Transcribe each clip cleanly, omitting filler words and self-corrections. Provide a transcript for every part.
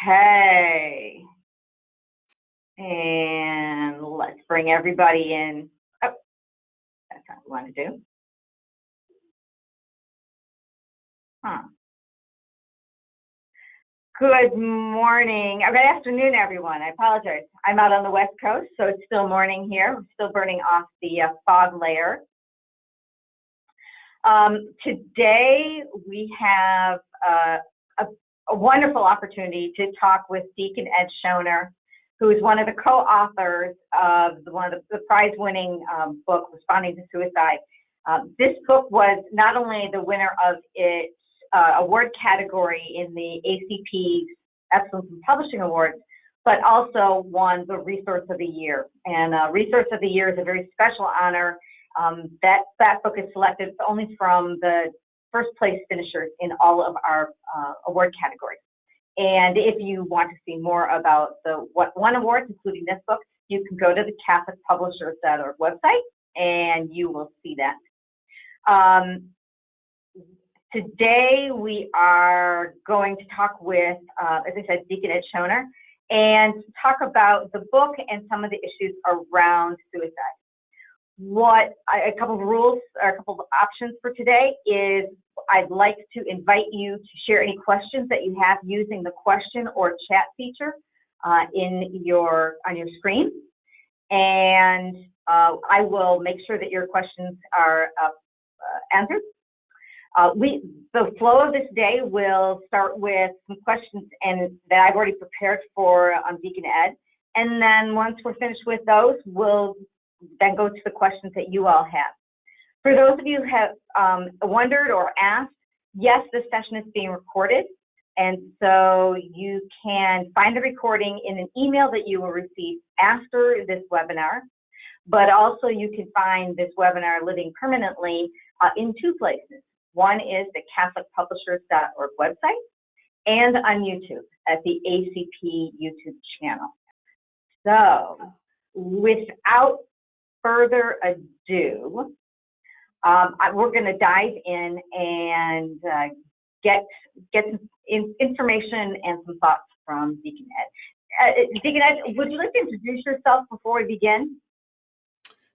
Okay. And let's bring everybody in. Oh, that's not what we want to do. Good morning, or good afternoon, everyone. I apologize. I'm out on the West Coast, so it's still morning here. We're still burning off the fog layer. Today, we have a wonderful opportunity to talk with Deacon Ed Shoener, who is one of the co-authors of one of the prize-winning book, Responding to Suicide. This book was not only the winner of its award category in the ACP Excellence in Publishing Awards, but also won the Resource of the Year. And Resource of the Year is a very special honor. That book is selected only from the first place finishers in all of our award categories. And if you want to see more about the what won awards, including this book, you can go to the CatholicPublishers.org website, and you will see that. Today we are going to talk with, as I said, Deacon Ed Shoener, and talk about the book and some of the issues around suicide. A couple of rules, or a couple of options for today is I'd like to invite you to share any questions that you have using the question or chat feature on your screen, and I will make sure that your questions are answered. The flow of this day will start with some questions that I've already prepared for Deacon Ed, and then once we're finished with those, we'll then go to the questions that you all have. For those of you who have wondered or asked, yes, this session is being recorded, and so you can find the recording in an email that you will receive after this webinar, but also you can find this webinar living permanently in two places. One is the CatholicPublishers.org website and on YouTube at the ACP YouTube channel. So without further ado, we're going to dive in and get some information and some thoughts from Deacon Ed. Deacon Ed, would you like to introduce yourself before we begin?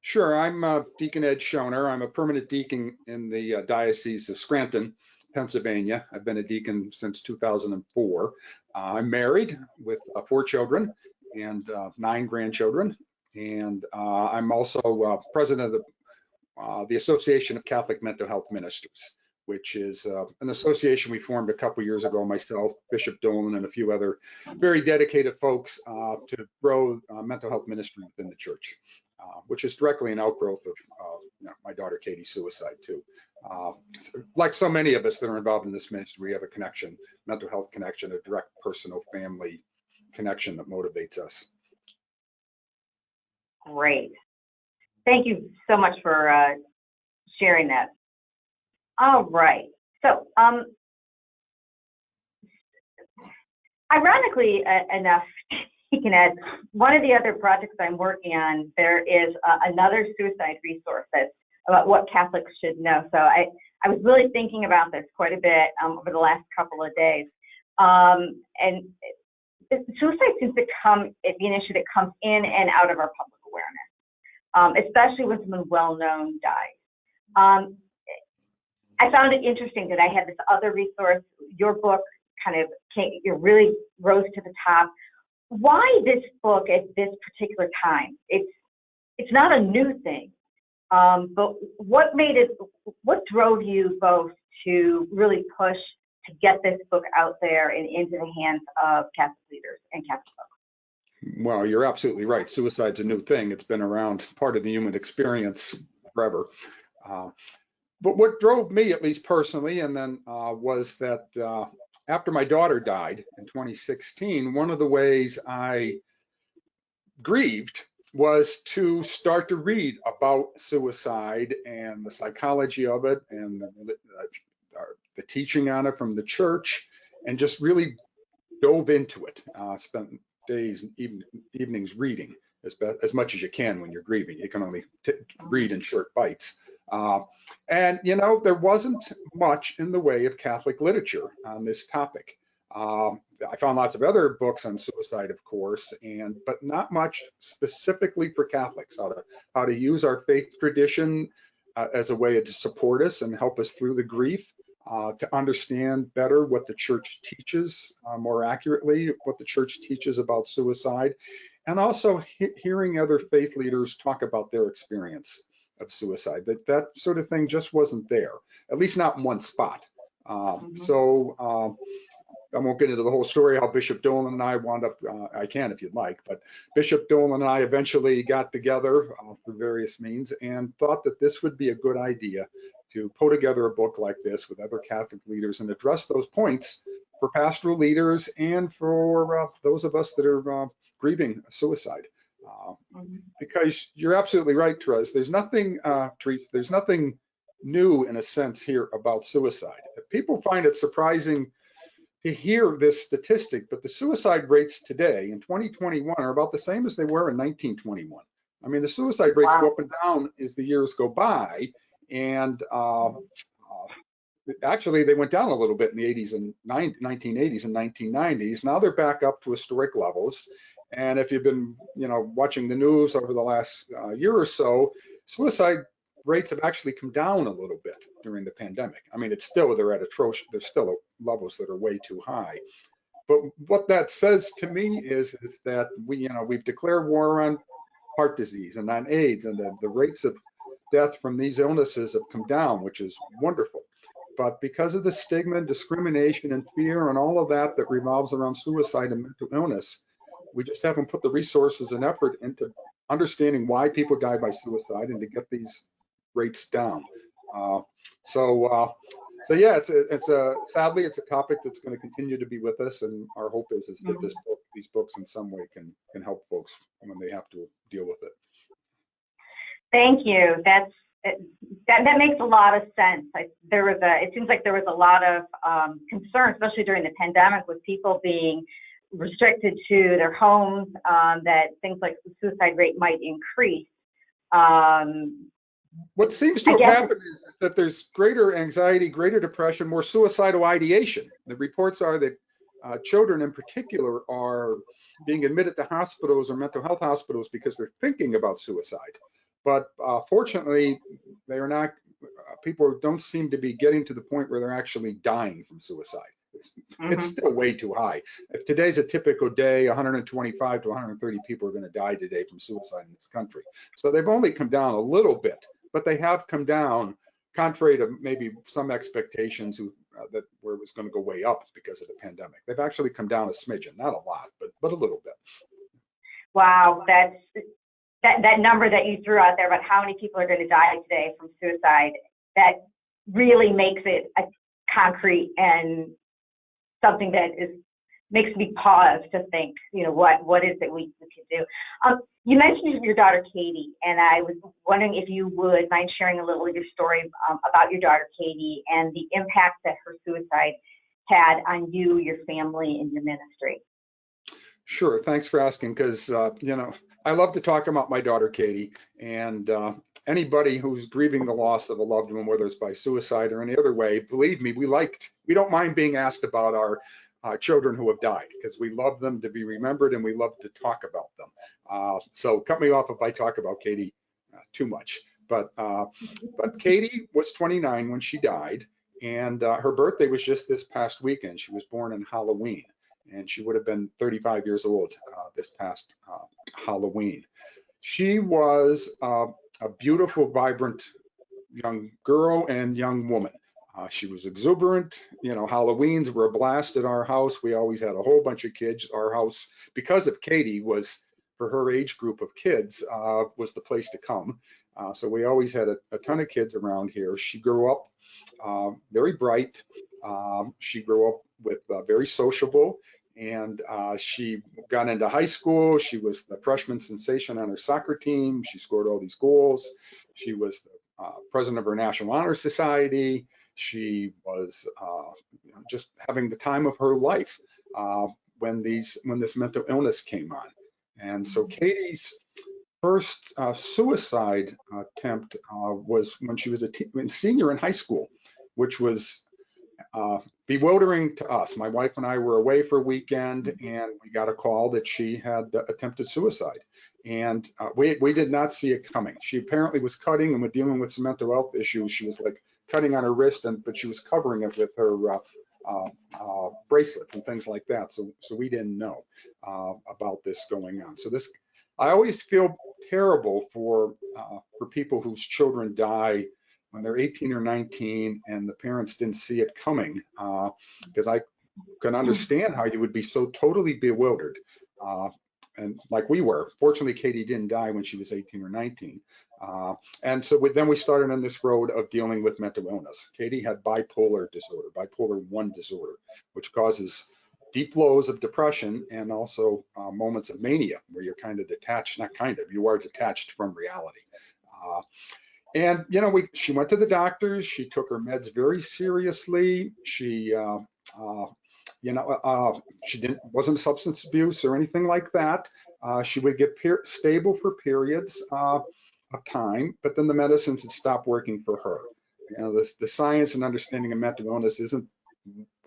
Sure, I'm Deacon Ed Shoener. I'm a permanent deacon in the Diocese of Scranton, Pennsylvania. I've been a deacon since 2004. I'm married with 4 children and 9 grandchildren, and I'm also president of the Association of Catholic Mental Health Ministers, which is an association we formed a couple years ago, myself, Bishop Dolan, and a few other very dedicated folks to grow mental health ministry within the church. Which is directly an outgrowth of my daughter Katie's suicide too. Like so many of us that are involved in this ministry, we have a connection, mental health connection, a direct personal family connection that motivates us. Great. Thank you so much for sharing that. All right. So, ironically enough, Deacon Ed, one of the other projects I'm working on, there is another suicide resource that's about what Catholics should know. So I was really thinking about this quite a bit over the last couple of days. And suicide seems to be an issue that comes in and out of our public awareness, especially when someone well-known dies. I found it interesting that I had this other resource. Your book kind of really rose to the top. Why this book at this particular time? It's not a new thing, but what drove you both to really push to get this book out there and into the hands of Catholic leaders and Catholic folks? Well, you're absolutely right. Suicide's a new thing. It's been around, part of the human experience forever. But what drove me, at least personally, and then was that after my daughter died in 2016, one of the ways I grieved was to start to read about suicide and the psychology of it and the teaching on it from the church, and just really dove into it. Spent days and evenings reading as much as you can when you're grieving. You can only read in short bites. And, there wasn't much in the way of Catholic literature on this topic. I found lots of other books on suicide, of course, but not much specifically for Catholics, how to use our faith tradition as a way to support us and help us through the grief, to understand better what the church teaches, more accurately, what the church teaches about suicide, and also hearing other faith leaders talk about their experience of suicide. That sort of thing just wasn't there, at least not in one spot. So I won't get into the whole story how Bishop Dolan and I wound up, I can if you'd like, but Bishop Dolan and I eventually got together through various means and thought that this would be a good idea to put together a book like this with other Catholic leaders and address those points for pastoral leaders and for those of us that are grieving suicide. Because you're absolutely right, Therese. There's nothing, Therese, there's nothing new in a sense here about suicide. People find it surprising to hear this statistic, but the suicide rates today in 2021 are about the same as they were in 1921. I mean, the suicide rates go up and down as the years go by, and actually they went down a little bit in the 80s and 1980s and 1990s. Now they're back up to historic levels. And if you've been, watching the news over the last year or so, suicide rates have actually come down a little bit during the pandemic. I mean, they're at atrocious, there's still levels that are way too high. But what that says to me is that we've declared war on heart disease and on AIDS, and the rates of death from these illnesses have come down, which is wonderful. But because of the stigma and discrimination and fear and all of that revolves around suicide and mental illness, we just haven't put the resources and effort into understanding why people die by suicide and to get these rates down. So yeah, sadly it's a topic that's going to continue to be with us, and our hope is that these books in some way can help folks when they have to deal with it. Thank you. That makes a lot of sense. It seems like there was a lot of concern, especially during the pandemic, with people being restricted to their homes, that things like the suicide rate might increase. What seems to have happened is that there's greater anxiety, greater depression, more suicidal ideation. The reports are that children in particular are being admitted to hospitals or mental health hospitals because they're thinking about suicide. But fortunately, they are not. People don't seem to be getting to the point where they're actually dying from suicide. It's still way too high. If today's a typical day, 125 to 130 people are going to die today from suicide in this country. So they've only come down a little bit, but they have come down, contrary to maybe some expectations where it was going to go way up because of the pandemic. They've actually come down a smidgen, not a lot, but a little bit. Wow, that number that you threw out there about how many people are going to die today from suicide, that really makes it a concrete and something that makes me pause to think, what is it we can do? You mentioned your daughter Katie, and I was wondering if you would mind sharing a little of your story about your daughter Katie and the impact that her suicide had on you, your family, and your ministry. Sure. Thanks for asking, because, I love to talk about my daughter Katie, and anybody who's grieving the loss of a loved one, whether it's by suicide or any other way, believe me, we don't mind being asked about our children who have died, because we love them to be remembered and we love to talk about them. So cut me off if I talk about Katie too much. But Katie was 29 when she died, and her birthday was just this past weekend. She was born on Halloween, and she would have been 35 years old this past Halloween. She was a beautiful, vibrant young girl and young woman. She was exuberant. Halloweens were a blast at our house. We always had a whole bunch of kids. Our house, because of Katie, was, for her age group of kids, was the place to come. So we always had a ton of kids around here. She grew up very bright. She grew up with very sociable, and she got into high school. She was the freshman sensation on her soccer team. She scored all these goals. She was the president of her National Honor Society. She was just having the time of her life when this mental illness came on. And so Katie's first suicide attempt was when she was a senior in high school, which was bewildering to us. My wife and I were away for a weekend, and we got a call that she had attempted suicide. And we did not see it coming. She apparently was cutting and was dealing with some mental health issues. She was like cutting on her wrist, but she was covering it with her bracelets and things like that. So we didn't know about this going on. So this, I always feel terrible for people whose children die when they're 18 or 19 and the parents didn't see it coming, because I can understand how you would be so totally bewildered. And like we were. Fortunately, Katie didn't die when she was 18 or 19. And so then we started on this road of dealing with mental illness. Katie had bipolar disorder, bipolar 1 disorder, which causes deep lows of depression and also moments of mania where you're kind of detached, not kind of, you are detached from reality. And, you know, she went to the doctors, she took her meds very seriously. She, she wasn't substance abuse or anything like that. She would get stable for periods of time, but then the medicines had stopped working for her. You know, the science and understanding of mental illness isn't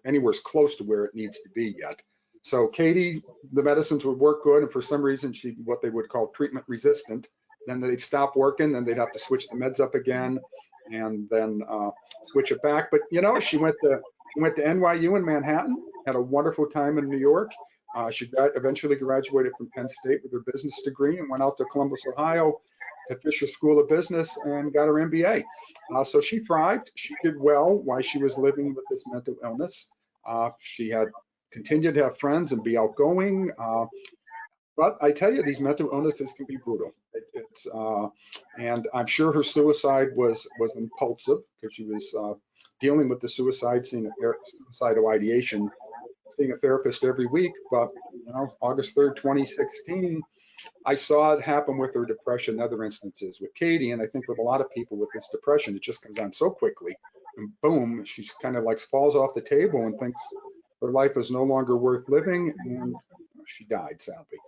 anywhere close to where it needs to be yet. So Katie, the medicines would work good, and for some reason she, what they would call treatment resistant. Then they'd stop working, then they'd have to switch the meds up again, and then switch it back. But you know, she went to NYU in Manhattan, had a wonderful time in New York. She eventually graduated from Penn State with her business degree and went out to Columbus, Ohio, to Fisher School of Business and got her MBA. So she thrived. She did well while she was living with this mental illness. She had continued to have friends and be outgoing. But I tell you, these mental illnesses can be brutal. And I'm sure her suicide was impulsive because she was dealing with the suicide, suicidal ideation, seeing a therapist every week. But you know, August 3rd, 2016, I saw it happen with her depression and other instances with Katie. And I think with a lot of people with this depression, it just comes on so quickly, and boom, she kind of like falls off the table and thinks her life is no longer worth living, and she died, sadly.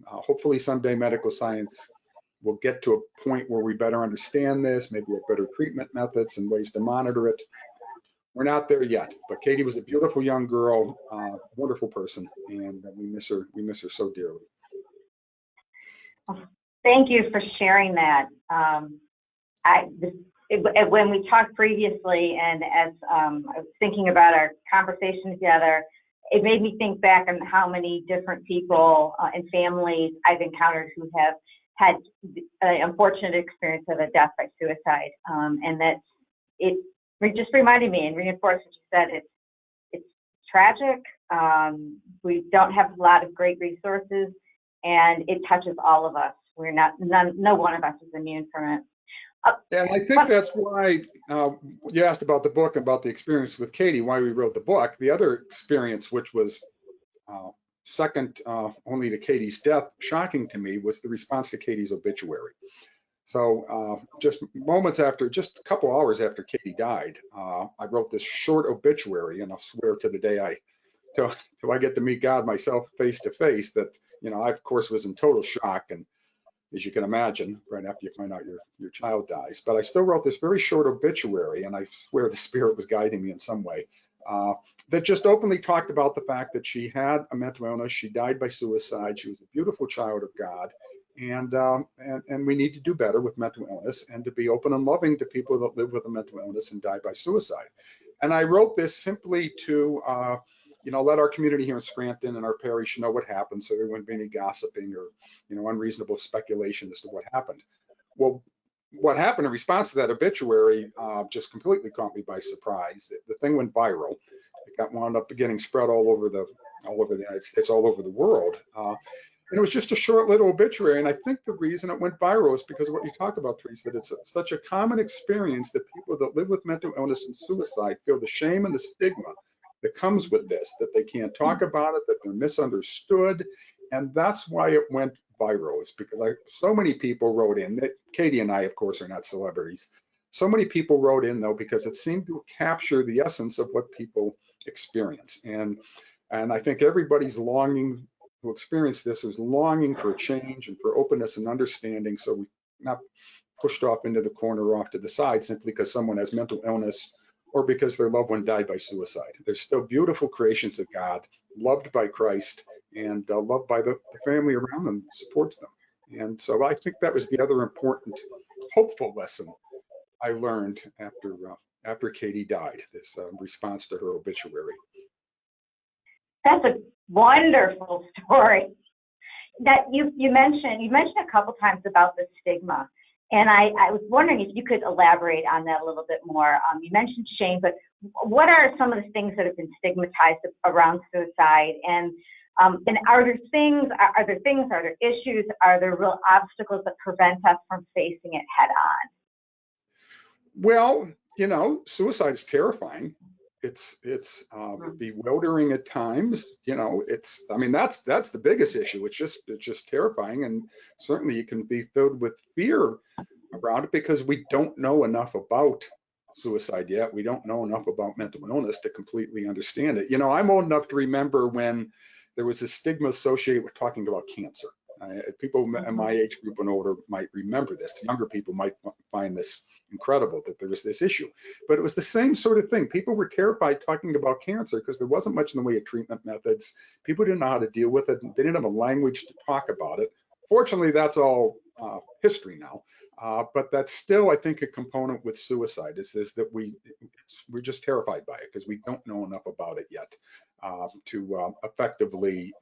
Hopefully someday medical science will get to a point where we better understand this, maybe have better treatment methods and ways to monitor it. We're not there yet, but Katie was a beautiful young girl, wonderful person, and we miss her so dearly. Thank you for sharing that. When we talked previously, and as I was thinking about our conversation together, it made me think back on how many different people and families I've encountered who have had an unfortunate experience of a death by suicide, and that it just reminded me and reinforced what you said. It's tragic. We don't have a lot of great resources, and it touches all of us. No one of us is immune from it. And I think that's why you asked about the book, about the experience with Katie, why we wrote the book. The other experience, which was second only to Katie's death, shocking to me, was the response to Katie's obituary. So just a couple hours after Katie died, I wrote this short obituary, and I'll swear to the day till I get to meet God myself face to face, that, you know, I of course was in total shock, and as you can imagine, right after you find out your child dies. But I still wrote this very short obituary, and I swear the Spirit was guiding me in some way, that just openly talked about the fact that she had a mental illness. She died by suicide. She was a beautiful child of God, and we need to do better with mental illness and to be open and loving to people that live with a mental illness and die by suicide. And I wrote this simply to let our community here in Scranton and our parish know what happened, so there wouldn't be any gossiping or, unreasonable speculation as to what happened. Well, what happened in response to that obituary just completely caught me by surprise. The thing went viral. It wound up getting spread all over the United States, all over the world. And it was just a short little obituary. And I think the reason it went viral is because of what you talk about, Teresa, that it's such a common experience that people that live with mental illness and suicide feel the shame and the stigma that comes with this, that they can't talk about it, that they're misunderstood. And that's why it went viral, is because so many people wrote in. That Katie and I, of course, are not celebrities. So many people wrote in, though, because it seemed to capture the essence of what people experience. And I think everybody's longing who experience this is longing for a change and for openness and understanding, so we're not pushed off into the corner or off to the side simply because someone has mental illness or because their loved one died by suicide. They're still beautiful creations of God, loved by Christ, and loved by the family around them, supports them. And so I think that was the other important, hopeful lesson I learned after Katie died, this response to her obituary. That's a wonderful story. That you mentioned a couple times about the stigma, and I was wondering if you could elaborate on that a little bit more. You mentioned shame, but what are some of the things that have been stigmatized around suicide? And are there things, are there issues, are there real obstacles that prevent us from facing it head on? Well, suicide is terrifying. It's bewildering at times. That's the biggest issue. It's just terrifying, and certainly you can be filled with fear around it because we don't know enough about suicide yet. We don't know enough about mental illness to completely understand it. I'm old enough to remember when there was a stigma associated with talking about cancer. People in my age group and older might remember this. Younger people might find this incredible that there was this issue. But it was the same sort of thing. People were terrified talking about cancer because there wasn't much in the way of treatment methods. People didn't know how to deal with it. They didn't have a language to talk about it. Fortunately, that's all history now. But that's still, I think, a component with suicide is that we're just terrified by it because we don't know enough about it yet to effectively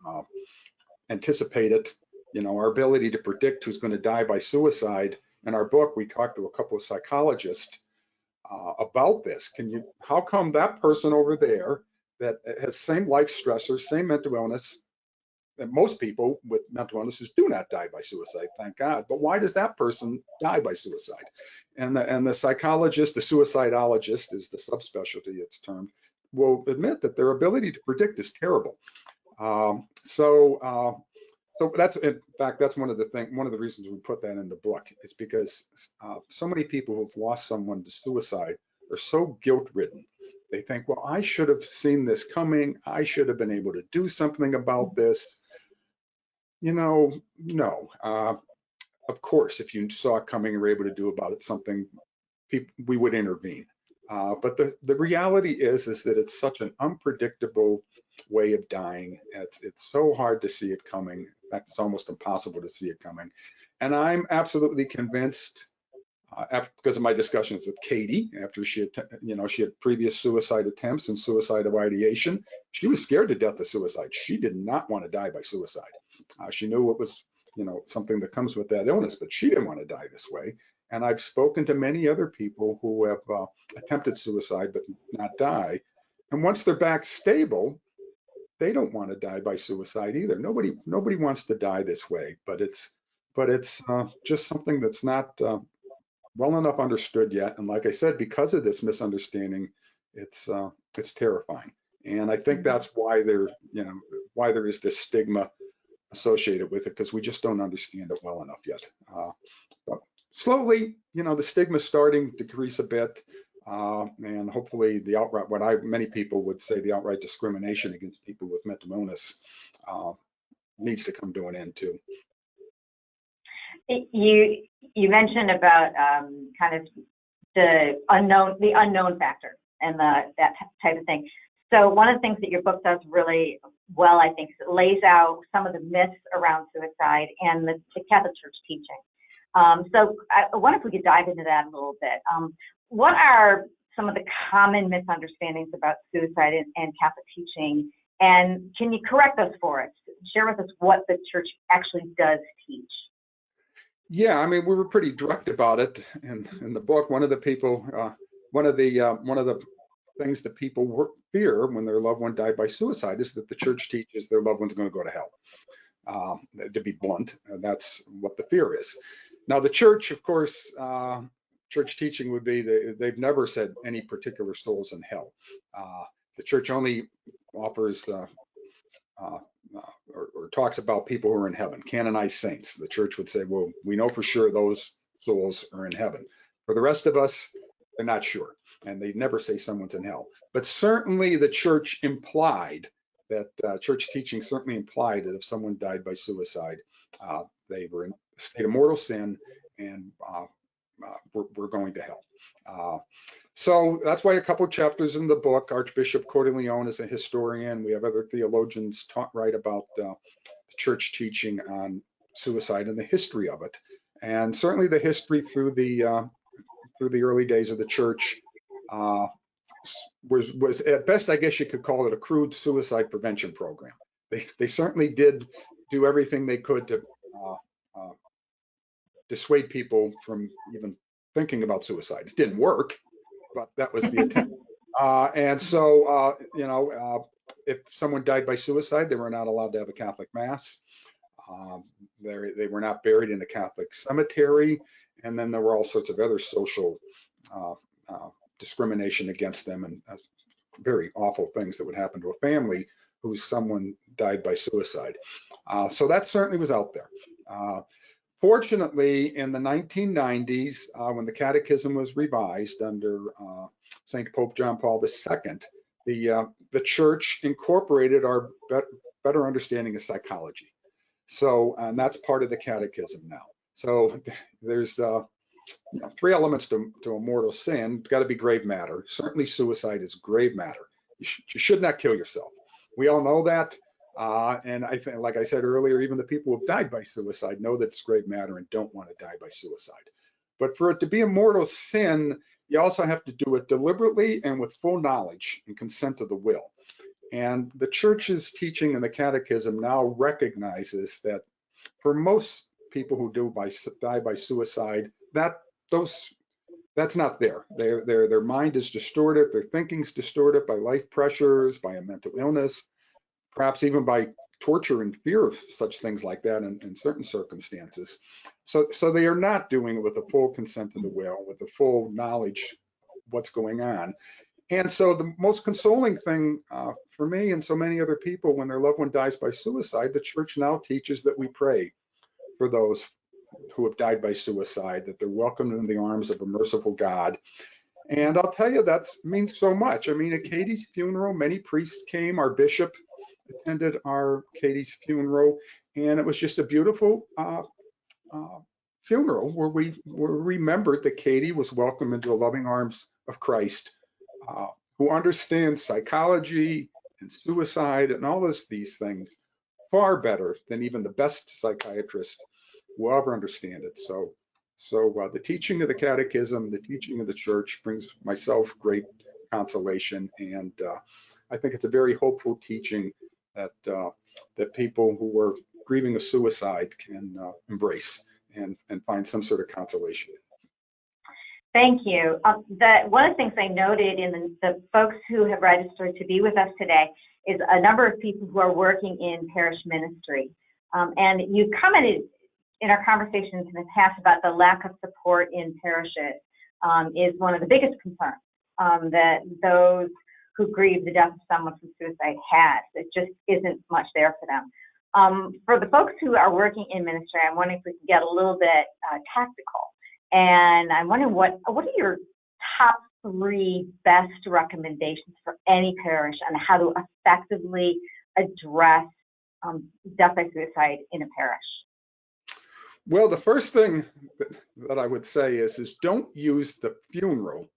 anticipate it. Our ability to predict who's going to die by suicide. In our book, we talked to a couple of psychologists about this. How come that person over there that has same life stressors, same mental illness, that most people with mental illnesses do not die by suicide, thank God. But why does that person die by suicide? And the psychologist, the suicidologist is the subspecialty it's termed, will admit that their ability to predict is terrible. So that's, in fact, that's one of the reasons we put that in the book is because so many people who've lost someone to suicide are so guilt-ridden. They think, well, I should have seen this coming. I should have been able to do something about this. No. Of course, if you saw it coming and were able to do about it something, we would intervene. But the reality is that it's such an unpredictable way of dying. It's so hard to see it coming. In fact, it's almost impossible to see it coming. And I'm absolutely convinced, because of my discussions with Katie, after she had previous suicide attempts and suicidal ideation, she was scared to death of suicide. She did not want to die by suicide. She knew it was, something that comes with that illness, but she didn't want to die this way. And I've spoken to many other people who have attempted suicide but not die. And once they're back stable, they don't want to die by suicide either. Nobody wants to die this way, but it's just something that's not well enough understood yet. And like I said, because of this misunderstanding, it's terrifying. And I think that's why there is this stigma associated with it, because we just don't understand it well enough yet. But slowly, the stigma's starting to decrease a bit. And hopefully the outright, many people would say the outright discrimination against people with mental illness needs to come to an end too. You mentioned about kind of the unknown factor and that type of thing. So one of the things that your book does really well, I think, is it lays out some of the myths around suicide and the Catholic Church teaching. So I wonder if we could dive into that a little bit. What are some of the common misunderstandings about suicide and Catholic teaching? And can you correct those for us? Share with us what the Church actually does teach. Yeah, we were pretty direct about it in the book. One of the things that people fear when their loved one died by suicide is that the Church teaches their loved one's going to go to hell. To be blunt, that's what the fear is. Now, the Church, of course, Church teaching would be they've never said any particular souls in hell. The Church only offers or talks about people who are in heaven, canonized saints. The Church would say, well, we know for sure those souls are in heaven. For the rest of us, they're not sure, and they never say someone's in hell. But certainly the Church implied that Church teaching certainly implied that if someone died by suicide, they were in a state of mortal sin and we're going to hell. So that's why a couple of chapters in the book, Archbishop Cordileone is a historian. We have other theologians write about the church teaching on suicide and the history of it. And certainly the history through the early days of the church was at best, I guess you could call it a crude suicide prevention program. They certainly did do everything they could to dissuade people from even thinking about suicide. It didn't work, but that was the attempt. And so, if someone died by suicide, they were not allowed to have a Catholic Mass. They were not buried in a Catholic cemetery. And then there were all sorts of other social discrimination against them and very awful things that would happen to a family whose someone died by suicide. So that certainly was out there. Fortunately, in the 1990s, when the Catechism was revised under St. Pope John Paul II, the Church incorporated our better understanding of psychology. So, and that's part of the Catechism now. So there's three elements to a mortal sin. It's got to be grave matter. Certainly suicide is grave matter. You should not kill yourself. We all know that. And I think, like I said earlier, even the people who have died by suicide know that it's grave matter and don't want to die by suicide. But for it to be a mortal sin, you also have to do it deliberately and with full knowledge and consent of the will. And the Church's teaching in the Catechism now recognizes that for most people who die by suicide, that's not there. Their mind is distorted, their thinking's distorted by life pressures, by a mental illness, perhaps even by torture and fear of such things like that in certain circumstances. So they are not doing it with the full consent of the will, with the full knowledge of what's going on. And so the most consoling thing for me and so many other people when their loved one dies by suicide, the Church now teaches that we pray for those who have died by suicide, that they're welcomed in the arms of a merciful God. And I'll tell you, that means so much. I mean, at Katie's funeral, many priests came. Our bishop attended our Katie's funeral, and it was just a beautiful funeral where we remembered that Katie was welcomed into the loving arms of Christ, who understands psychology and suicide and all these things far better than even the best psychiatrist will ever understand it. So the teaching of the Catechism, the teaching of the Church brings myself great consolation, and I think it's a very hopeful teaching that people who are grieving a suicide can embrace and find some sort of consolation. Thank you. One of the things I noted in the folks who have registered to be with us today is a number of people who are working in parish ministry. And you commented in our conversations in the past about the lack of support in parishes is one of the biggest concerns that those who grieve the death of someone from suicide has. It just isn't much there for them. For the folks who are working in ministry, I'm wondering if we can get a little bit tactical. And I'm wondering what are your top 3 best recommendations for any parish on how to effectively address death by suicide in a parish? Well, the first thing that I would say is don't use the funeral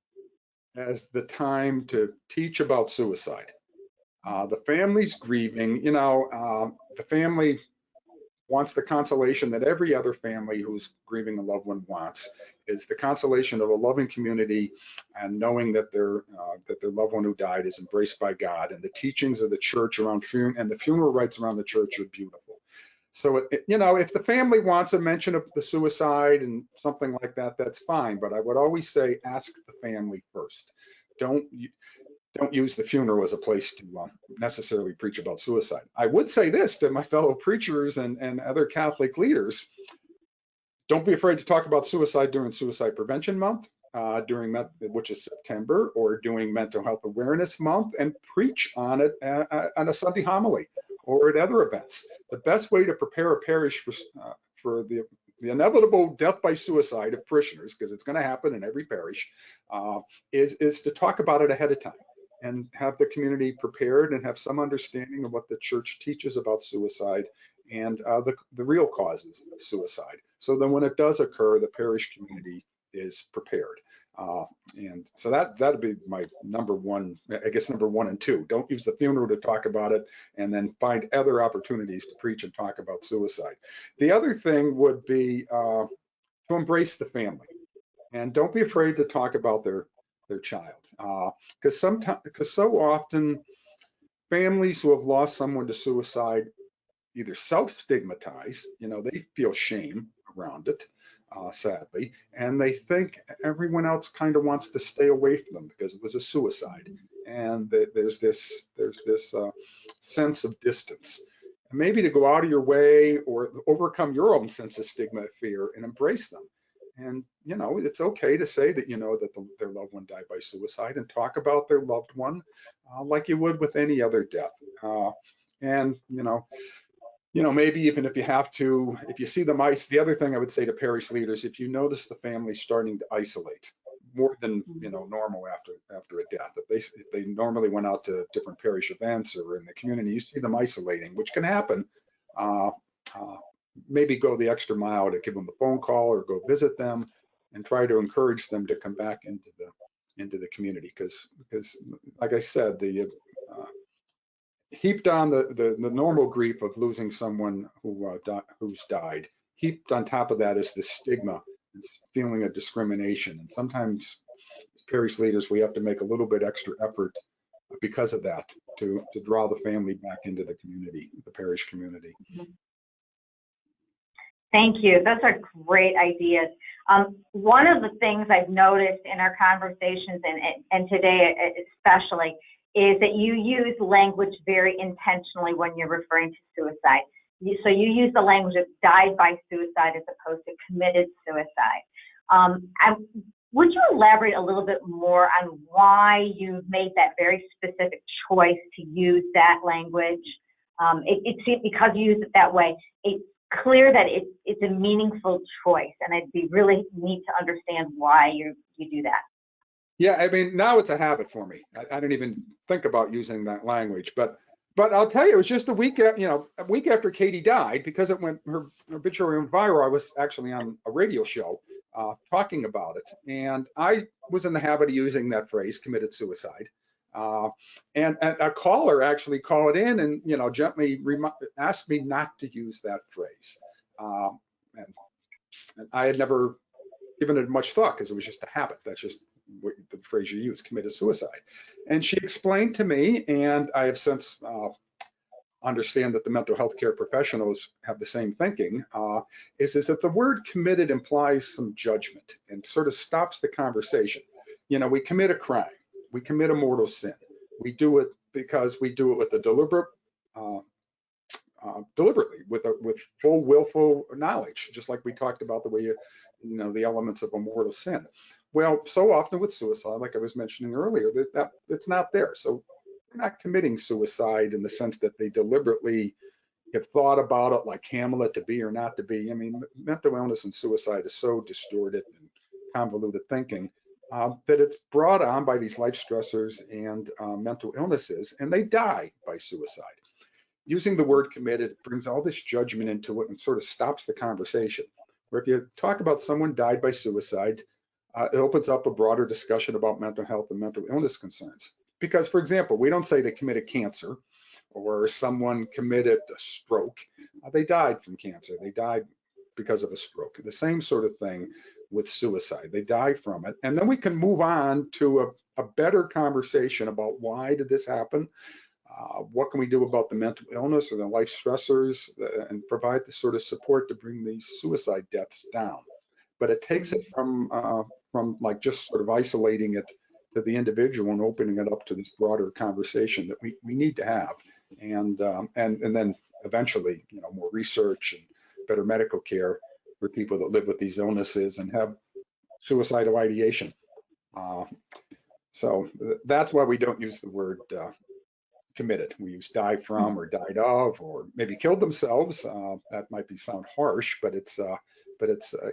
as the time to teach about suicide. The family's grieving, the family wants the consolation that every other family who's grieving a loved one wants, is the consolation of a loving community and knowing that their loved one who died is embraced by God. And the teachings of the Church around funeral and the funeral rites around the Church are beautiful. So, if the family wants a mention of the suicide and something like that, that's fine. But I would always say, ask the family first. Don't use the funeral as a place to necessarily preach about suicide. I would say this to my fellow preachers and other Catholic leaders: don't be afraid to talk about suicide during Suicide Prevention Month, which is September, or during Mental Health Awareness Month, and preach on it on a Sunday homily or at other events. The best way to prepare a parish for the inevitable death by suicide of parishioners, because it's going to happen in every parish, is to talk about it ahead of time and have the community prepared and have some understanding of what the Church teaches about suicide and the real causes of suicide. So then when it does occur, the parish community is prepared. And so that'd be my number one, I guess number 1 and 2. Don't use the funeral to talk about it, and then find other opportunities to preach and talk about suicide. The other thing would be to embrace the family, and don't be afraid to talk about their child, because so often families who have lost someone to suicide either self-stigmatize, they feel shame around it, sadly, and they think everyone else kind of wants to stay away from them because it was a suicide, and there's this sense of distance. And maybe to go out of your way or overcome your own sense of stigma, fear, and embrace them. And it's okay to say that that their loved one died by suicide, and talk about their loved one like you would with any other death. And maybe even if you have to, if you see them the other thing I would say to parish leaders, if you notice the family starting to isolate more than normal after a death, if they normally went out to different parish events or in the community, you see them isolating, which can happen. Maybe go the extra mile to give them a phone call or go visit them, and try to encourage them to come back into the community, because like I said, heaped on the normal grief of losing someone who's died, heaped on top of that is the stigma, it's feeling of discrimination. And sometimes as parish leaders, we have to make a little bit extra effort because of that to draw the family back into the community, the parish community. Thank you. Those are great ideas. One of the things I've noticed in our conversations, and today especially, is that you use language very intentionally when you're referring to suicide. So you use the language of died by suicide as opposed to committed suicide. Would you elaborate a little bit more on why you made that very specific choice to use that language? It seems because you use it that way, it's clear that it's a meaningful choice, and it'd be really neat to understand why you do that. Yeah, I mean, now it's a habit for me. I don't even think about using that language, but I'll tell you, it was just a week after Katie died, because her obituary went viral. I was actually on a radio show talking about it, and I was in the habit of using that phrase, committed suicide. And a caller actually called in and gently asked me not to use that phrase, and I had never given it much thought because it was just a habit. That's just what the phrase you use, committed suicide. And she explained to me, and I have since understand that the mental health care professionals have the same thinking, is that the word committed implies some judgment and sort of stops the conversation. We commit a crime, we commit a mortal sin. We do it because we do it with a deliberately, with full willful knowledge, just like we talked about the way the elements of a mortal sin. Well, so often with suicide, like I was mentioning earlier, that it's not there. So they're not committing suicide in the sense that they deliberately have thought about it, like Hamlet, to be or not to be. I mean, mental illness and suicide is so distorted and convoluted thinking that it's brought on by these life stressors and mental illnesses, and they die by suicide. Using the word committed brings all this judgment into it and sort of stops the conversation. Where if you talk about someone died by suicide, it opens up a broader discussion about mental health and mental illness concerns. Because, for example, we don't say they committed cancer or someone committed a stroke. They died from cancer. They died because of a stroke. The same sort of thing with suicide. They die from it. And then we can move on to a better conversation about why did this happen? What can we do about the mental illness or the life stressors, and provide the sort of support to bring these suicide deaths down. But it takes it from like just sort of isolating it to the individual and opening it up to this broader conversation that we need to have, and then eventually more research and better medical care for people that live with these illnesses and have suicidal ideation. So that's why we don't use the word committed. We use die from or died of, or maybe killed themselves. That might sound harsh, but it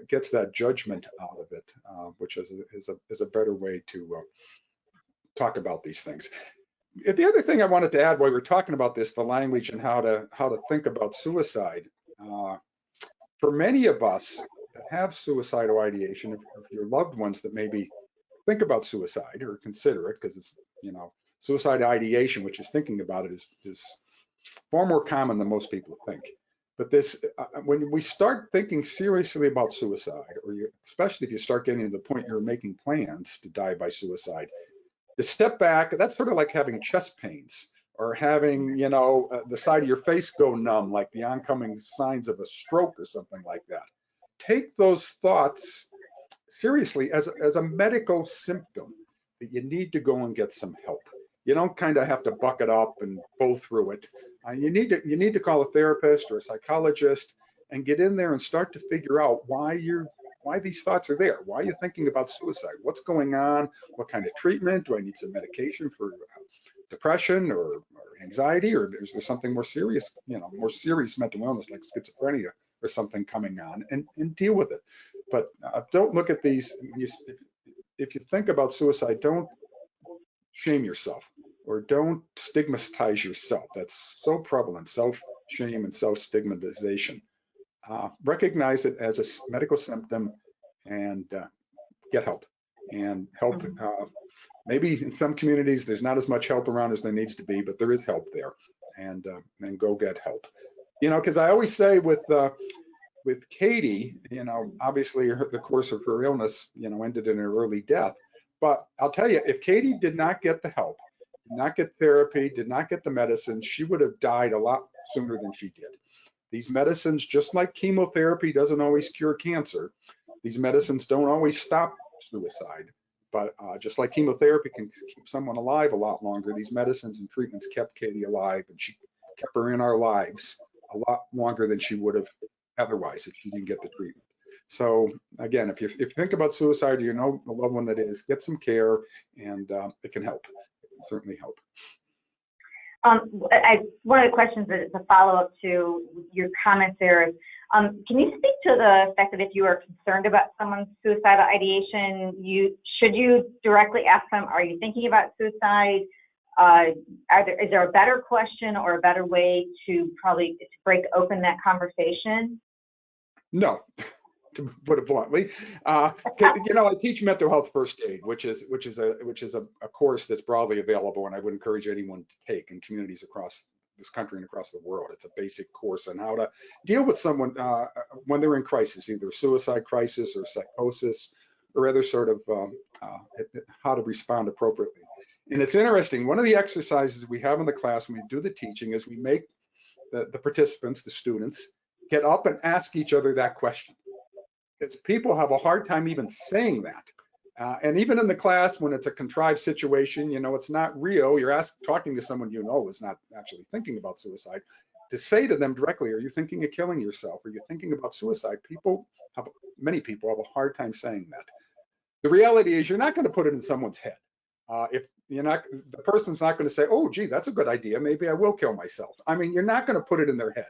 gets that judgment out of it, which is a better way to talk about these things. The other thing I wanted to add while we're talking about this, the language and how to think about suicide. For many of us that have suicidal ideation, if your loved ones that maybe think about suicide or consider it, because it's, suicide ideation, which is thinking about it, is far more common than most people think. But this, when we start thinking seriously about suicide, or especially if you start getting to the point you're making plans to die by suicide, to step back, that's sort of like having chest pains or having, the side of your face go numb, like the oncoming signs of a stroke or something like that. Take those thoughts seriously as a medical symptom that you need to go and get some help. You don't kind of have to buck it up and go through it. You need to call a therapist or a psychologist and get in there and start to figure out why these thoughts are there. Why are you thinking about suicide? What's going on? What kind of treatment? Do I need some medication for depression or anxiety, or is there something more serious, more serious mental illness like schizophrenia or something coming on, and deal with it. But don't look at these. If you think about suicide, don't shame yourself or don't stigmatize yourself. That's so prevalent, self-shame and self-stigmatization. Recognize it as a medical symptom and get help. And help, maybe in some communities, there's not as much help around as there needs to be, but there is help there. And go get help. Because I always say with Katie, obviously the course of her illness, ended in her early death. But I'll tell you, if Katie did not get the help, did not get therapy, did not get the medicine, she would have died a lot sooner than she did. These medicines, just like chemotherapy doesn't always cure cancer, these medicines don't always stop suicide. But just like chemotherapy can keep someone alive a lot longer, these medicines and treatments kept Katie alive, and she kept her in our lives a lot longer than she would have otherwise if she didn't get the treatment. So again, if you think about suicide, or you know a loved one that is, get some care, and it can help. It can certainly help. One of the questions that is a follow-up to your comments there is, can you speak to the fact that if you are concerned about someone's suicidal ideation, should you directly ask them, are you thinking about suicide? Is there a better question or a better way to break open that conversation? No, to put it bluntly. I teach mental health first aid, which is a course that's broadly available, and I would encourage anyone to take in communities across this country and across the world. It's a basic course on how to deal with someone when they're in crisis, either suicide crisis or psychosis, or other sort of how to respond appropriately. And it's interesting, one of the exercises we have in the class when we do the teaching is we make the participants, the students, get up and ask each other that question. Because people have a hard time even saying that. And even in the class, when it's a contrived situation, it's not real. You're talking to someone is not actually thinking about suicide. To say to them directly, are you thinking of killing yourself? Are you thinking about suicide? Many people have a hard time saying that. The reality is you're not going to put it in someone's head. If you're not, the person's not going to say, oh, gee, that's a good idea. Maybe I will kill myself. I mean, you're not going to put it in their head.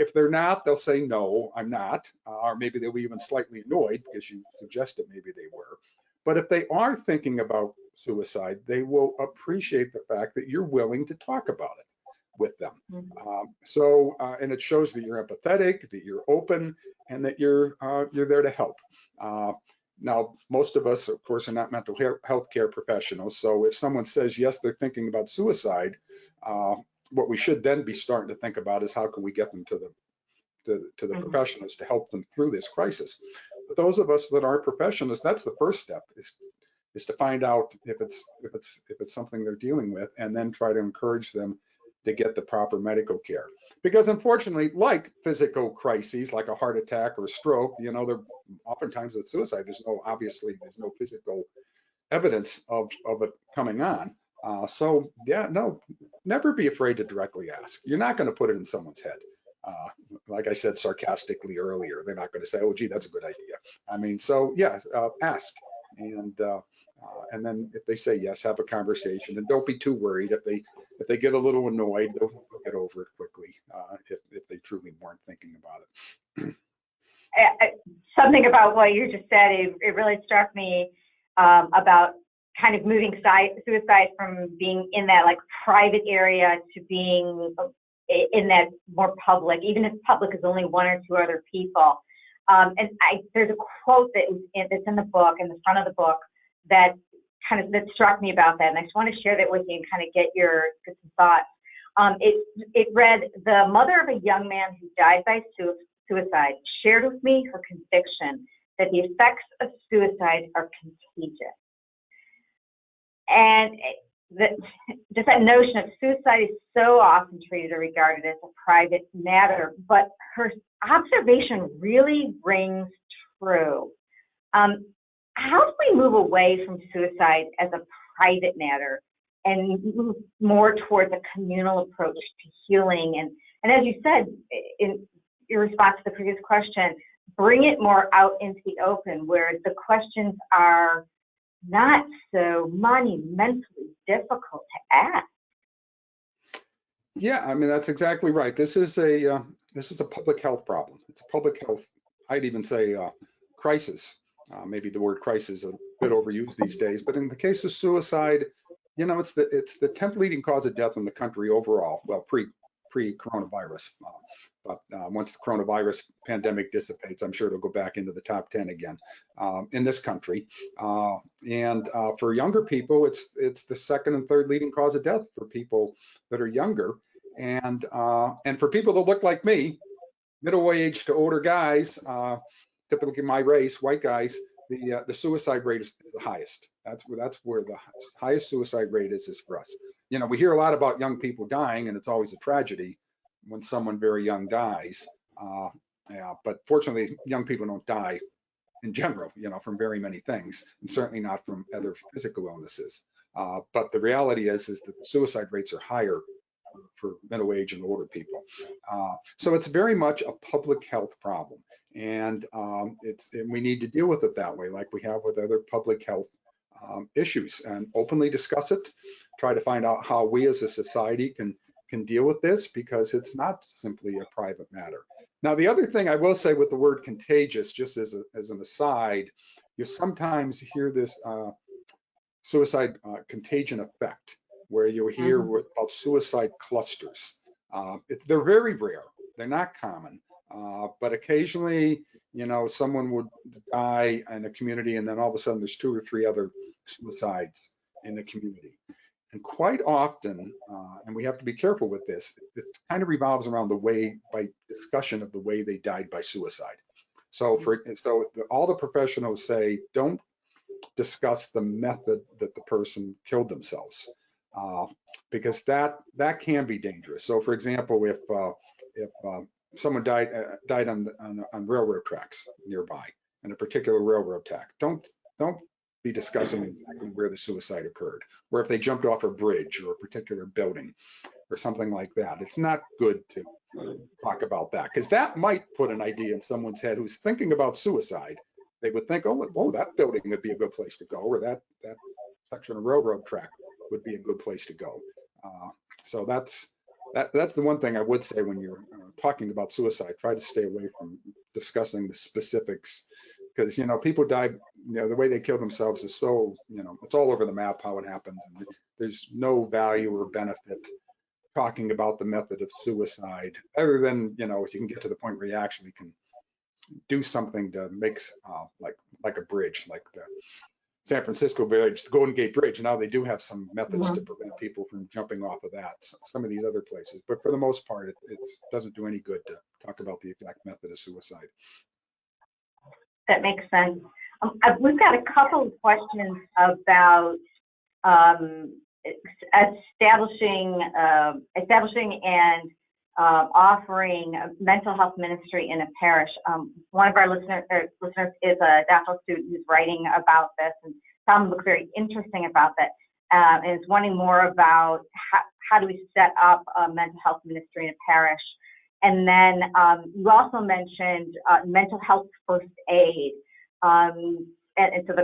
If they're not, they'll say, no, I'm not. Or maybe they'll be even slightly annoyed because you suggested maybe they were. But if they are thinking about suicide, they will appreciate the fact that you're willing to talk about it with them. And it shows that you're empathetic, that you're open, and that you're there to help. Now, most of us, of course, are not mental health care professionals. So if someone says, yes, they're thinking about suicide, what we should then be starting to think about is how can we get them to the professionals to help them through this crisis. But those of us that are professionals, that's the first step, is to find out if it's something they're dealing with, and then try to encourage them to get the proper medical care. Because unfortunately, like physical crises, like a heart attack or a stroke, they're oftentimes with suicide, there's no physical evidence of it coming on. So yeah, no, never be afraid to directly ask. You're not going to put it in someone's head. Like I said sarcastically earlier, they're not going to say, oh, gee, that's a good idea. I mean, so yeah, ask. And then if they say yes, have a conversation, and don't be too worried. If they get a little annoyed, they'll get over it quickly if they truly weren't thinking about it. Something about what you just said, it really struck me about kind of moving suicide from being in that like private area to being in that more public, even if public is only one or two other people. There's a quote that's in the book, in the front of the book, that struck me about that, and I just want to share that with you and kind of get some thoughts. It read, "The mother of a young man who died by suicide shared with me her conviction that the effects of suicide are contagious." And just that notion of suicide is so often treated or regarded as a private matter, but her observation really rings true. How do we move away from suicide as a private matter and move more towards a communal approach to healing? And as you said in your response to the previous question, bring it more out into the open where the questions are not so monumentally difficult to ask. Yeah, I mean, that's exactly right. This is a public health problem. It's a public health, I'd even say crisis. Maybe the word crisis is a bit overused these days, but in the case of suicide, it's the 10th leading cause of death in the country overall. Well, pre-coronavirus, but once the coronavirus pandemic dissipates, I'm sure it'll go back into the top 10 again in this country. And for younger people, it's the second and third leading cause of death for people that are younger, and for people that look like me, middle-aged to older guys, typically my race, white guys, the suicide rate is the highest. That's where the highest suicide rate is for us. We hear a lot about young people dying, and it's always a tragedy when someone very young dies. But fortunately, young people don't die in general, from very many things, and certainly not from other physical illnesses. But the reality is that the suicide rates are higher for middle-aged and older people. So it's very much a public health problem, and we need to deal with it that way, like we have with other public health issues, and openly discuss it, try to find out how we as a society can deal with this, because it's not simply a private matter. Now, the other thing I will say with the word contagious, just as an aside, you sometimes hear this suicide contagion effect, where you'll hear about suicide clusters. They're very rare. They're not common. But occasionally, someone would die in a community, and then all of a sudden there's 2 or 3 other suicides in the community. And quite often, and we have to be careful with this, it kind of revolves around by discussion of the way they died by suicide. So all the professionals say, don't discuss the method that the person killed themselves, because that can be dangerous. So, for example, if someone died on railroad tracks nearby, in a particular railroad track, don't be discussing exactly where the suicide occurred, or if they jumped off a bridge or a particular building or something like that. It's not good to talk about that, because that might put an idea in someone's head who's thinking about suicide. They would think, oh, that building would be a good place to go, or that section of railroad track would be a good place to go. So that's the one thing I would say when you're talking about suicide. Try to stay away from discussing the specifics, because people die. The way they kill themselves is so it's all over the map how it happens, and there's no value or benefit talking about the method of suicide, other than if you can get to the point where you actually can do something to make like a bridge, like the San Francisco Bridge, the Golden Gate Bridge. Now they do have some methods to prevent people from jumping off of that, some of these other places. But for the most part, it doesn't do any good to talk about the exact method of suicide. That makes sense. We've got a couple of questions about establishing and offering mental health ministry in a parish. One of our listeners is a doctoral student who's writing about this, and some look very interesting about that, and is wanting more about how do we set up a mental health ministry in a parish. And then you also mentioned mental health first aid. And so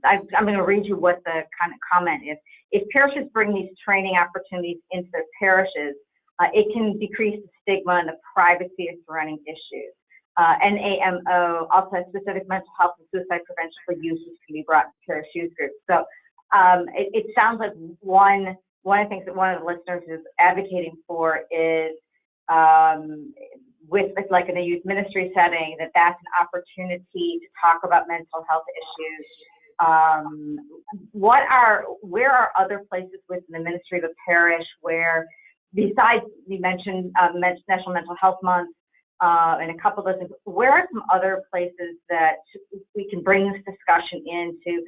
I'm going to read you what the kind of comment is. If parishes bring these training opportunities into their parishes, it can decrease the stigma and the privacy of surrounding issues. NAMO also has specific mental health and suicide prevention for youth, which can be brought to parish youth groups. So it sounds like one of the things that one of the listeners is advocating for is with like in a youth ministry setting, that's an opportunity to talk about mental health issues. Where are other places within the ministry of a parish where, besides you mentioned National Mental Health Month and a couple of those, where are some other places that we can bring this discussion into?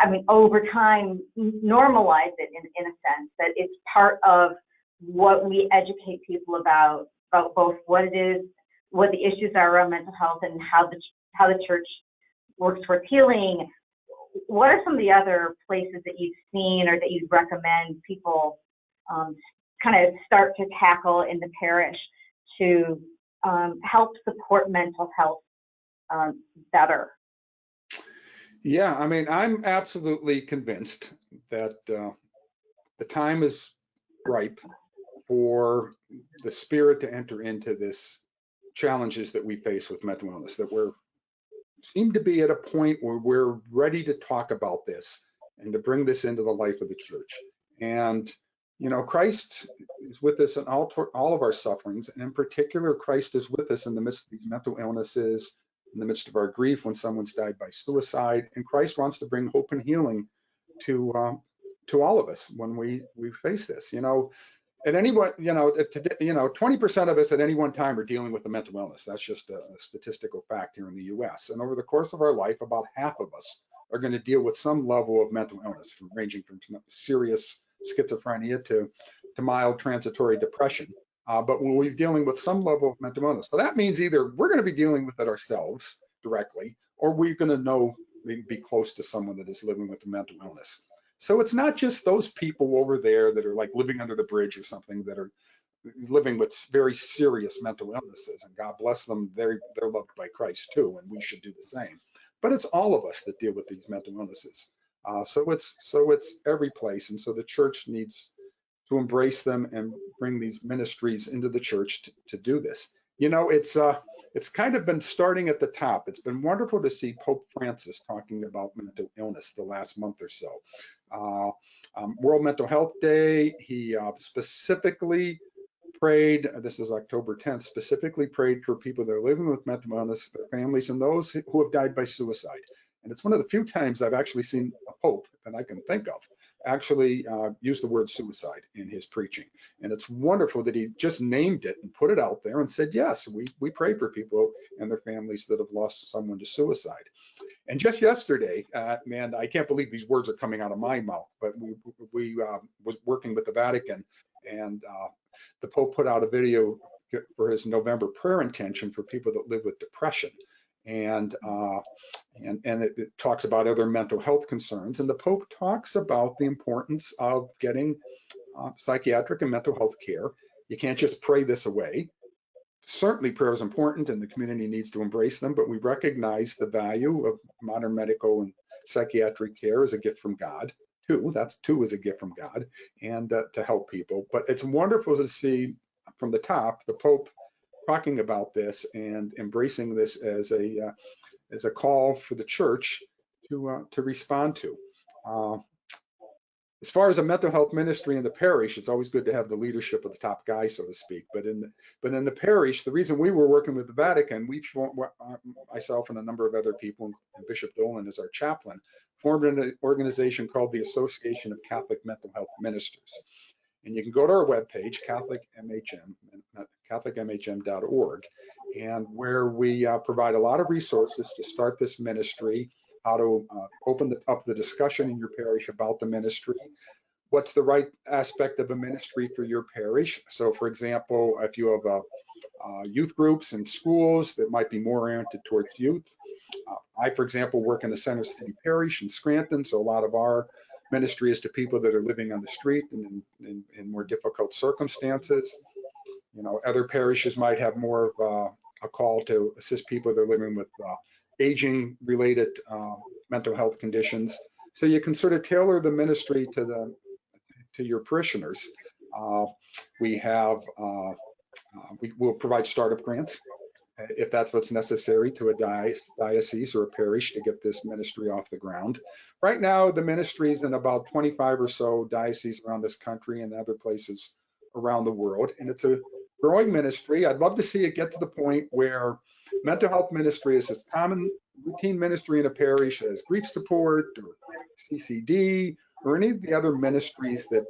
I mean, over time, normalize it in a sense that it's part of what we educate people about both what it is, what the issues are around mental health, and how the church works towards healing. What are some of the other places that you've seen or that you'd recommend people kind of start to tackle in the parish to help support mental health better? Yeah, I mean, I'm absolutely convinced that the time is ripe for the Spirit to enter into this challenges that we face with mental illness, that we seem to be at a point where we're ready to talk about this and to bring this into the life of the church. And, you know, Christ is with us in all of our sufferings. And in particular, Christ is with us in the midst of these mental illnesses, in the midst of our grief when someone's died by suicide. And Christ wants to bring hope and healing to all of us when we face this. You know, at any one, you know, today, you know, 20% of us at any one time are dealing with a mental illness. That's just a statistical fact here in the U.S. And over the course of our life, about half of us are going to deal with some level of mental illness, ranging from serious schizophrenia to mild transitory depression. But we're dealing with some level of mental illness. So that means either we're going to be dealing with it ourselves directly, or we're going to be close to someone that is living with a mental illness. So it's not just those people over there that are like living under the bridge or something that are living with very serious mental illnesses, and God bless them, they're loved by Christ too, and we should do the same. But it's all of us that deal with these mental illnesses. So it's every place, and so the church needs to embrace them and bring these ministries into the church to do this. You know, it's kind of been starting at the top. It's been wonderful to see Pope Francis talking about mental illness the last month or so. World Mental Health Day, he specifically prayed, this is October 10th, specifically prayed for people that are living with mental illness, their families, and those who have died by suicide. And it's one of the few times I've actually seen a pope that I can think of actually use the word suicide in his preaching. And it's wonderful that he just named it and put it out there and said, yes, we pray for people and their families that have lost someone to suicide. And just yesterday, man, I can't believe these words are coming out of my mouth, but we was working with the Vatican, and the Pope put out a video for his November prayer intention for people that live with depression. And it talks about other mental health concerns. And the Pope talks about the importance of getting psychiatric and mental health care. You can't just pray this away. Certainly prayer is important and the community needs to embrace them, but we recognize the value of modern medical and psychiatric care as a gift from God too. That's too is a gift from God, and to help people. But it's wonderful to see from the top the Pope talking about this and embracing this as a call for the church to respond to. As far as a mental health ministry in the parish, it's always good to have the leadership of the top guy, so to speak. But in the parish, the reason we were working with the Vatican, myself and a number of other people, and Bishop Dolan as our chaplain, formed an organization called the Association of Catholic Mental Health Ministers. And you can go to our webpage, catholicmhm.org, and where we provide a lot of resources to start this ministry, how to open up the discussion in your parish about the ministry, what's the right aspect of a ministry for your parish. So for example, if you have youth groups and schools that might be more oriented towards youth. I, for example, work in the Center City Parish in Scranton, so a lot of our ministry is to people that are living on the street and in more difficult circumstances. You know, other parishes might have more of a call to assist people that are living with aging related mental health conditions. So you can sort of tailor the ministry to your parishioners. We will provide startup grants if that's what's necessary to a diocese or a parish to get this ministry off the ground. Right now, the ministry is in about 25 or so dioceses around this country and other places around the world, and it's a growing ministry. I'd love to see it get to the point where mental health ministry is as common routine ministry in a parish as grief support or CCD or any of the other ministries that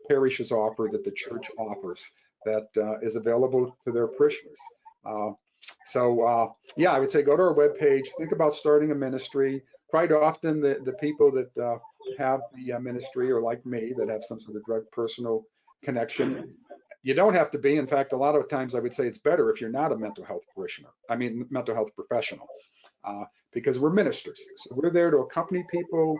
parishes offer, that the church offers, that is available to their parishioners. Yeah, I would say go to our webpage, think about starting a ministry. Quite often the people that have the ministry are like me, that have some sort of direct personal connection. You don't have to be. In fact, a lot of times I would say it's better if you're not a mental health mental health professional, because we're ministers. So we're there to accompany people,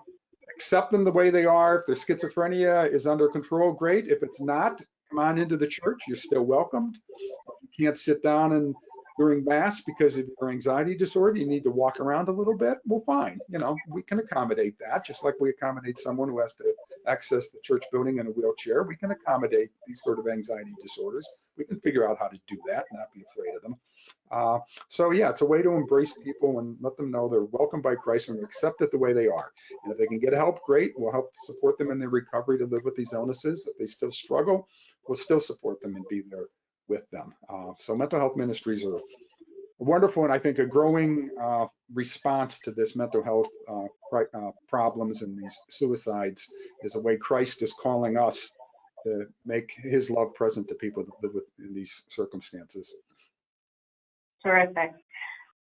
accept them the way they are. If their schizophrenia is under control, great. If it's not, come on into the church. You're still welcomed. If you can't sit down and during Mass because of your anxiety disorder, you need to walk around a little bit, well, fine. We can accommodate that, just like we accommodate someone who has to access the church building in a wheelchair. We can accommodate these sort of anxiety disorders. We can figure out how to do that and not be afraid of them. Yeah, it's a way to embrace people and let them know they're welcomed by Christ and accepted the way they are. And if they can get help, great. We'll help support them in their recovery to live with these illnesses. If they still struggle, we'll still support them and be there with them. So mental health ministries are wonderful, and I think a growing response to this mental health problems and these suicides is a way Christ is calling us to make his love present to people that live in these circumstances. Terrific.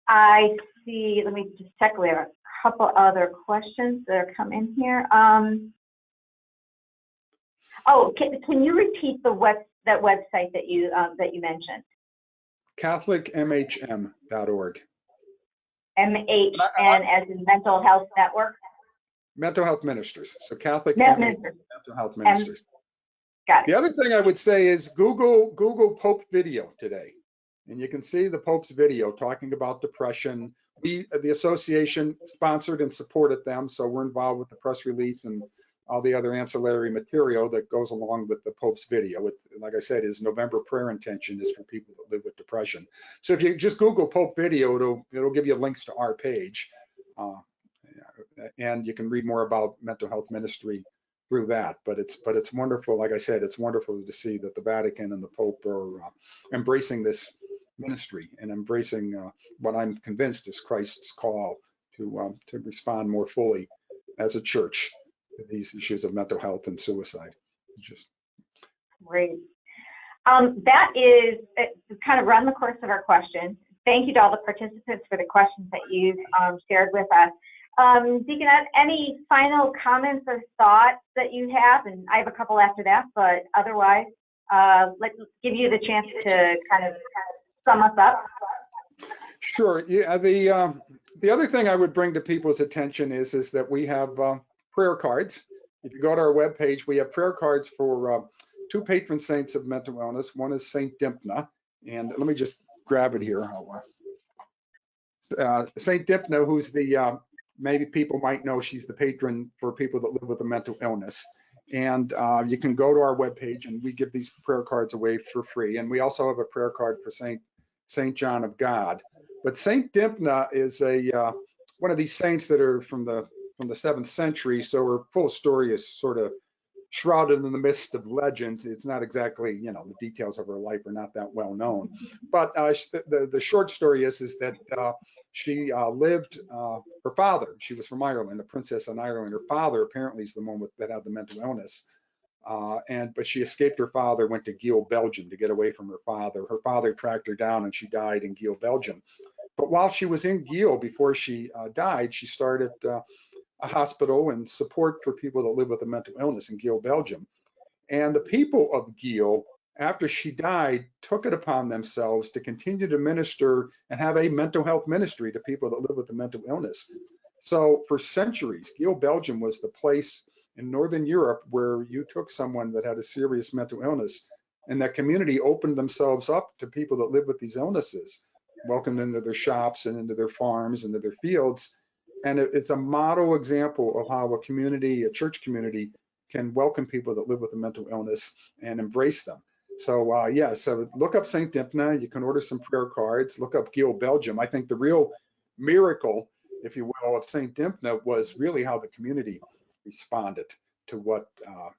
I see, let me just check. We have a couple other questions that are coming here. Can you repeat that website that you mentioned? CatholicMHM.org. MHN as in Mental Health Network? Mental Health Ministries. So Catholic Mental Health Ministries. Got it. The other thing I would say is Google Pope video today. And you can see the Pope's video talking about depression. We, the association, sponsored and supported them, so we're involved with the press release and all the other ancillary material that goes along with the Pope's video. Like I said, his November prayer intention is for people that live with depression. So if you just Google Pope video, it'll give you links to our page, and you can read more about mental health ministry through that. But it's wonderful. Like I said, it's wonderful to see that the Vatican and the Pope are embracing this ministry and embracing what I'm convinced is Christ's call to respond more fully as a church to these issues of mental health and suicide. Great. That is kind of run the course of our questions. Thank you to all the participants for the questions that you've shared with us. Deacon, any final comments or thoughts that you have? And I have a couple after that, but otherwise, let's give you the chance to kind of sum us up. Sure. Yeah. The other thing I would bring to people's attention is that we have prayer cards. If you go to our webpage, we have prayer cards for two patron saints of mental illness. One is Saint Dymphna, and let me just grab it here. Saint Dymphna, who's maybe people might know, she's the patron for people that live with a mental illness. And you can go to our webpage, and we give these prayer cards away for free. And we also have a prayer card for Saint John of God. But Saint Dymphna is one of these saints that are from the 7th century, so her full story is sort of shrouded in the mist of legends. It's not exactly, the details of her life are not that well known. But the short story is that she lived, her father, she was from Ireland, a princess in Ireland. Her father apparently is the one that had the mental illness. But she escaped her father, went to Geel, Belgium to get away from her father. Her father tracked her down and she died in Geel, Belgium. But while she was in Geel, before she died, she started a hospital and support for people that live with a mental illness in Geel, Belgium. And the people of Geel, after she died, took it upon themselves to continue to minister and have a mental health ministry to people that live with a mental illness. So for centuries, Geel, Belgium was the place in Northern Europe where you took someone that had a serious mental illness, and that community opened themselves up to people that live with these illnesses, welcomed into their shops and into their farms, into their fields. And it's a model example of how a church community, can welcome people that live with a mental illness and embrace them. So so look up St. Dymphna. You can order some prayer cards. Look up Geel, Belgium. I think the real miracle, if you will, of St. Dymphna was really how the community responded to what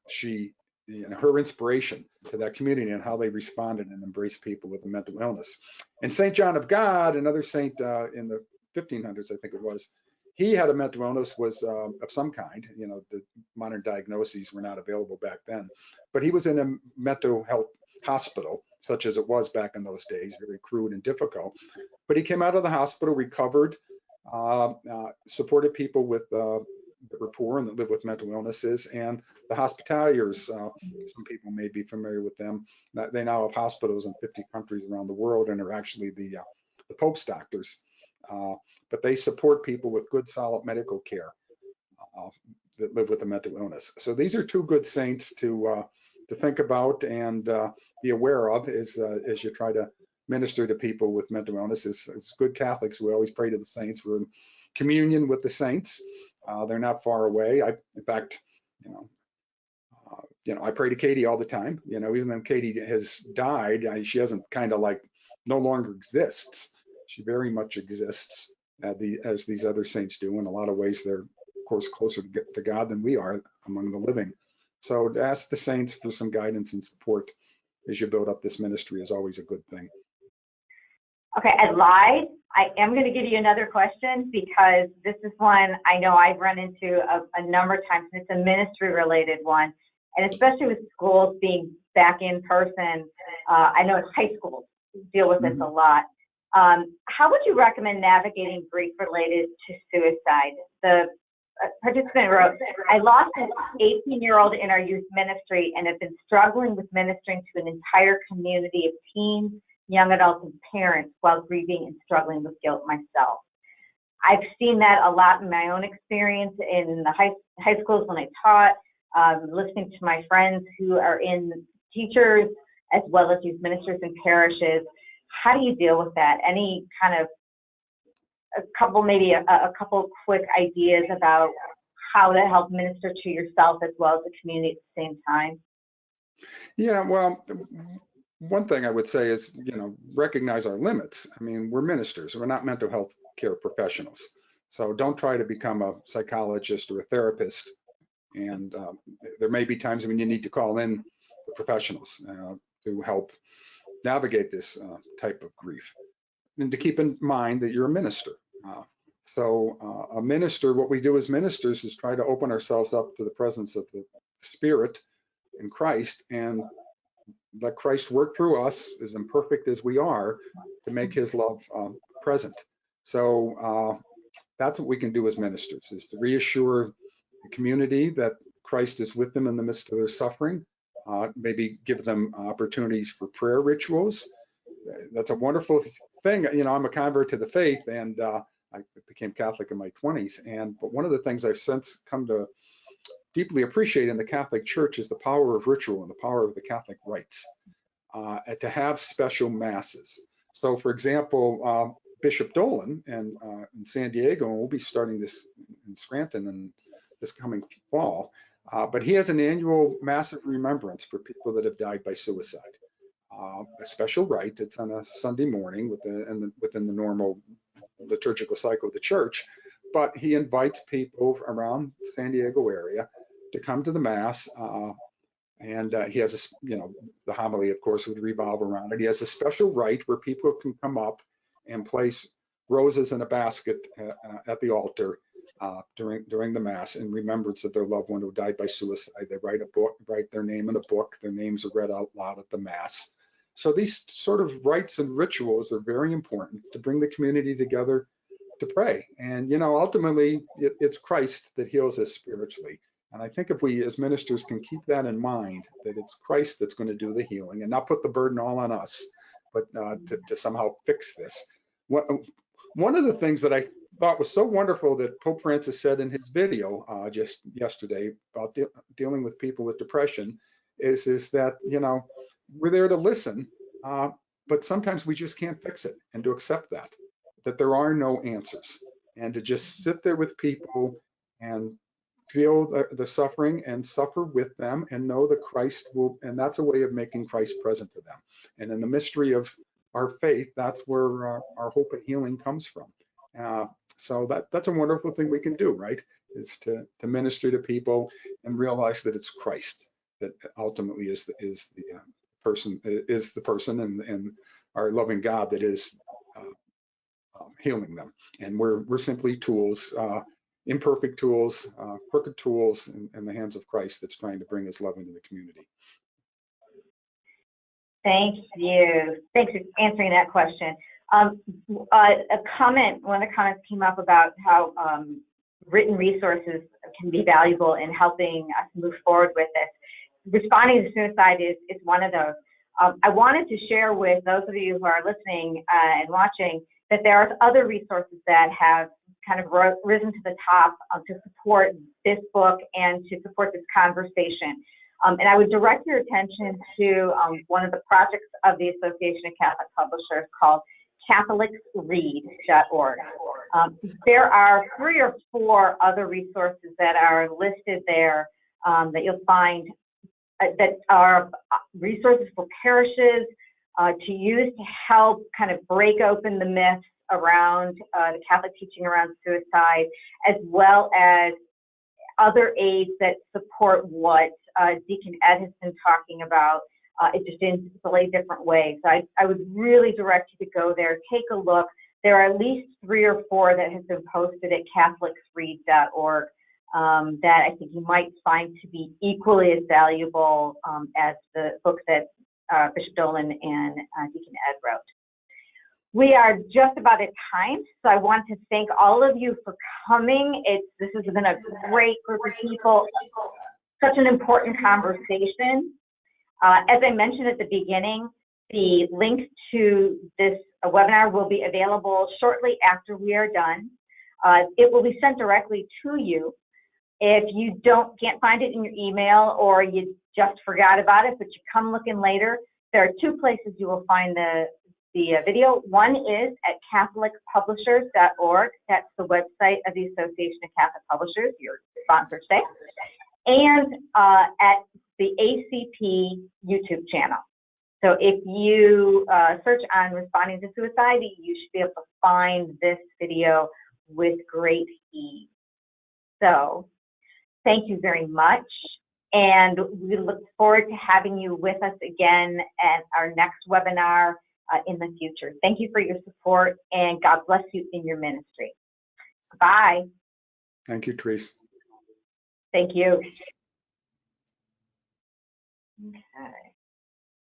she her inspiration to that community and how they responded and embraced people with a mental illness. And St. John of God, another saint in the 1500s, I think it was, he had a mental illness, was of some kind. The modern diagnoses were not available back then, but he was in a mental health hospital, such as it was back in those days, very crude and difficult. But he came out of the hospital, recovered, supported people with that were poor and that lived with mental illnesses, and the hospitaliers. Some people may be familiar with them. They now have hospitals in 50 countries around the world and are actually the Pope's doctors. But they support people with good, solid medical care that live with a mental illness. So these are two good saints to think about and be aware of as you try to minister to people with mental illness. As good Catholics, we always pray to the saints. We're in communion with the saints. They're not far away. In fact, I pray to Katie all the time. Even though Katie has died, she doesn't kind of like no longer exists. She very much exists as these other saints do. In a lot of ways, they're of course closer to God than we are among the living. So to ask the saints for some guidance and support as you build up this ministry is always a good thing. Okay, I lied. I am going to give you another question because this is one I know I've run into a number of times, and it's a ministry-related one, and especially with schools being back in person. I know high schools deal with this a lot. How would you recommend navigating grief related to suicide? The participant wrote, I lost an 18-year-old in our youth ministry and have been struggling with ministering to an entire community of teens, young adults, and parents while grieving and struggling with guilt myself. I've seen that a lot in my own experience in the high schools when I taught, listening to my friends who are in teachers as well as youth ministers in parishes. How do you deal with that? Any kind of a couple quick ideas about how to help minister to yourself as well as the community at the same time? Yeah, well, one thing I would say is, recognize our limits. I mean, we're ministers. We're not mental health care professionals. So don't try to become a psychologist or a therapist. And there may be times when you need to call in the professionals to help navigate this type of grief. And to keep in mind that you're a minister. So a minister, what we do as ministers is try to open ourselves up to the presence of the Spirit in Christ and let Christ work through us, as imperfect as we are, to make his love present. So that's what we can do as ministers, is to reassure the community that Christ is with them in the midst of their suffering, maybe give them opportunities for prayer rituals. That's a wonderful thing. I'm a convert to the faith, and I became Catholic in my 20s. But one of the things I've since come to deeply appreciate in the Catholic Church is the power of ritual and the power of the Catholic rites, to have special masses. So, for example, Bishop Dolan in San Diego, and we'll be starting this in Scranton in this coming fall, but he has an annual massive remembrance for people that have died by suicide. A special rite. It's on a Sunday morning within the normal liturgical cycle of the church, but he invites people around the San Diego area to come to the Mass, and he has the homily, of course, would revolve around it. He has a special rite where people can come up and place roses in a basket at the altar during the Mass in remembrance of their loved one who died by suicide. They write their name in a book. Their names are read out loud at the Mass. So these sort of rites and rituals are very important to bring the community together to pray. And, ultimately, it's Christ that heals us spiritually. And I think if we as ministers can keep that in mind, that it's Christ that's going to do the healing and not put the burden all on us, but to somehow fix this. One of the things that I thought was so wonderful that Pope Francis said in his video just yesterday about dealing with people with depression is that, we're there to listen, but sometimes we just can't fix it, and to accept that there are no answers, and to just sit there with people and feel the suffering and suffer with them and know that Christ will, and that's a way of making Christ present to them. And in the mystery of our faith, that's where our hope and healing comes from. So that's a wonderful thing we can do, right? Is to minister to people and realize that it's Christ that ultimately is the person and our loving God that is healing them. And we're simply tools, imperfect tools, crooked tools in the hands of Christ that's trying to bring his love into the community. Thank you. Thanks for answering that question. One of the comments came up about how written resources can be valuable in helping us move forward with this. Responding to suicide is one of those. I wanted to share with those of you who are listening and watching that there are other resources that have kind of risen to the top to support this book and to support this conversation. And I would direct your attention to one of the projects of the Association of Catholic Publishers called CatholicsRead.org. There are 3 or 4 other resources that are listed there that you'll find that are resources for parishes to use to help kind of break open the myths around the Catholic teaching around suicide, as well as other aids that support what Deacon Ed has been talking about, just in slightly different ways. So I would really direct you to go there, take a look. There are at least 3 or 4 that have been posted at CatholicsRead.org that I think you might find to be equally as valuable as the book that Bishop Dolan and Deacon Ed wrote. We are just about at time, so I want to thank all of you for coming. This has been a great group of people, such an important conversation. As I mentioned at the beginning, the link to this webinar will be available shortly after we are done. It will be sent directly to you. If you can't find it in your email or you just forgot about it, but you come looking later, there are 2 places you will find the video. One is at CatholicPublishers.org. That's the website of the Association of Catholic Publishers, your sponsor today, and at the ACP YouTube channel. So if you search on responding to suicide, you should be able to find this video with great ease. So thank you very much. And we look forward to having you with us again at our next webinar in the future. Thank you for your support, and God bless you in your ministry. Bye. Thank you, Therese. Thank you. Okay.